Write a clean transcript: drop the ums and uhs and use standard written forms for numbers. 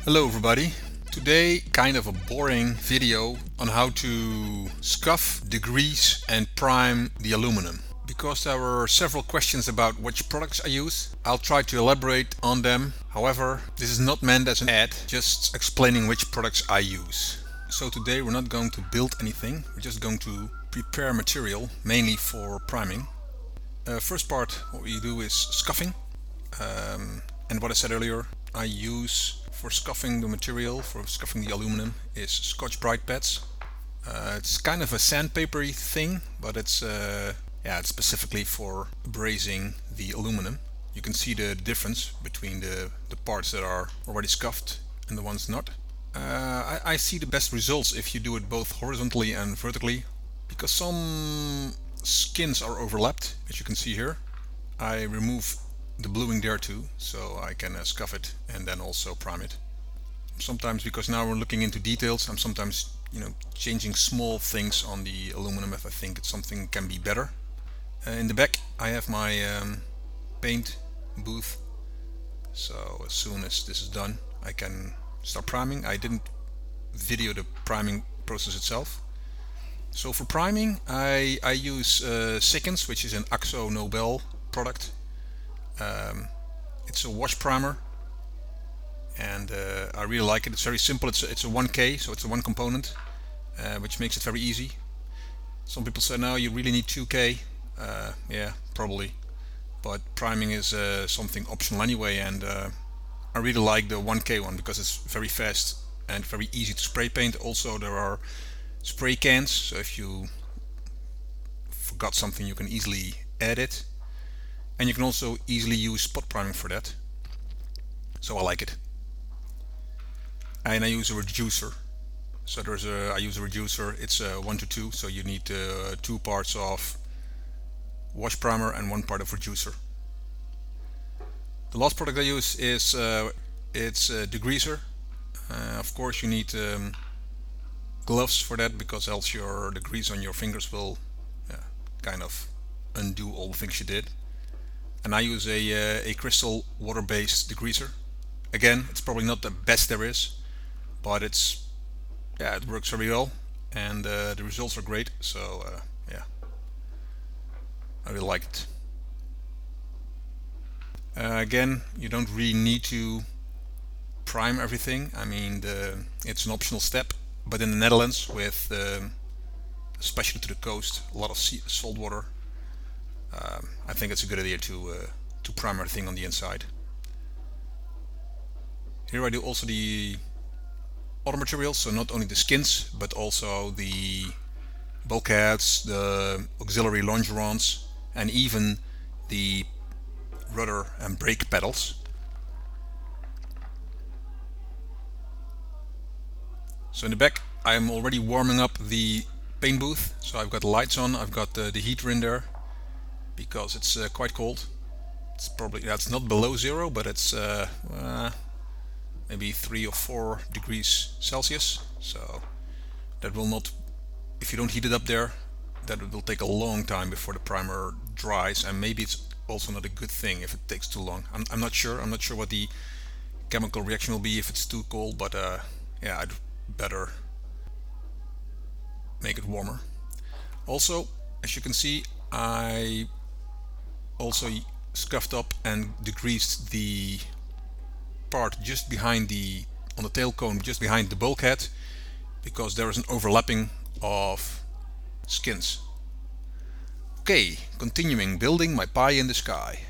Hello everybody. Today kind of a boring video on how to scuff, degrease and prime the aluminum. Because there were several questions about which products I use, I'll try to elaborate on them. However, this is not meant as an ad, just explaining which products I use. So today we're not going to build anything, we're just going to prepare material mainly for priming. First part, what we do is scuffing. And what I said earlier, I use for scuffing the material, for scuffing the aluminum, is Scotch-Brite pads. It's kind of a sandpapery thing, but it's specifically for brazing the aluminum. You can see the difference between the parts that are already scuffed and the ones not. I see the best results if you do it both horizontally and vertically, because some skins are overlapped, as you can see here. I remove the bluing there too, so I can scuff it and then also prime it. Sometimes, because now we're looking into details, I'm sometimes changing small things on the aluminum if I think it's something can be better. In the back I have my paint booth, so as soon as this is done I can start priming. I didn't video the priming process itself. So for priming I use Sikkens, which is an Akzo Nobel product. It's a wash primer and I really like it. It's very simple. It's a 1K, so it's a one component, which makes it very easy. Some people say no, you really need 2K. Yeah, probably, but priming is something optional anyway, and I really like the 1K one because it's very fast and very easy to spray paint. Also there are spray cans, so if you forgot something you can easily add it. And you can also easily use spot priming for that. So I like it. And I use a reducer. So I use a reducer. It's 1:2, so you need 2 parts of wash primer and 1 part of reducer. The last product I use is it's a degreaser. Of course you need gloves for that, because else the grease on your fingers will kind of undo all the things you did. And I use a crystal water-based degreaser. Again, it's probably not the best there is, but it works very well, and the results are great. So I really like it. Again, you don't really need to prime everything. I mean, it's an optional step, but in the Netherlands, with especially to the coast, a lot of salt water. I think it's a good idea to prime everything on the inside. Here I do also the other materials, so not only the skins, but also the bulkheads, the auxiliary longerons, and even the rudder and brake pedals. So in the back I'm already warming up the paint booth, so I've got the lights on, I've got the heater in there, because it's quite cold. It's probably, it's not below 0, but it's maybe 3 or 4 degrees Celsius. So that will not, if you don't heat it up there, that it will take a long time before the primer dries, and maybe it's also not a good thing if it takes too long. I'm not sure. I'm not sure what the chemical reaction will be if it's too cold, but I'd better make it warmer. Also, as you can see, I also scuffed up and degreased the part just behind on the tail cone, just behind the bulkhead, because there is an overlapping of skins. Okay, continuing building my pie in the sky.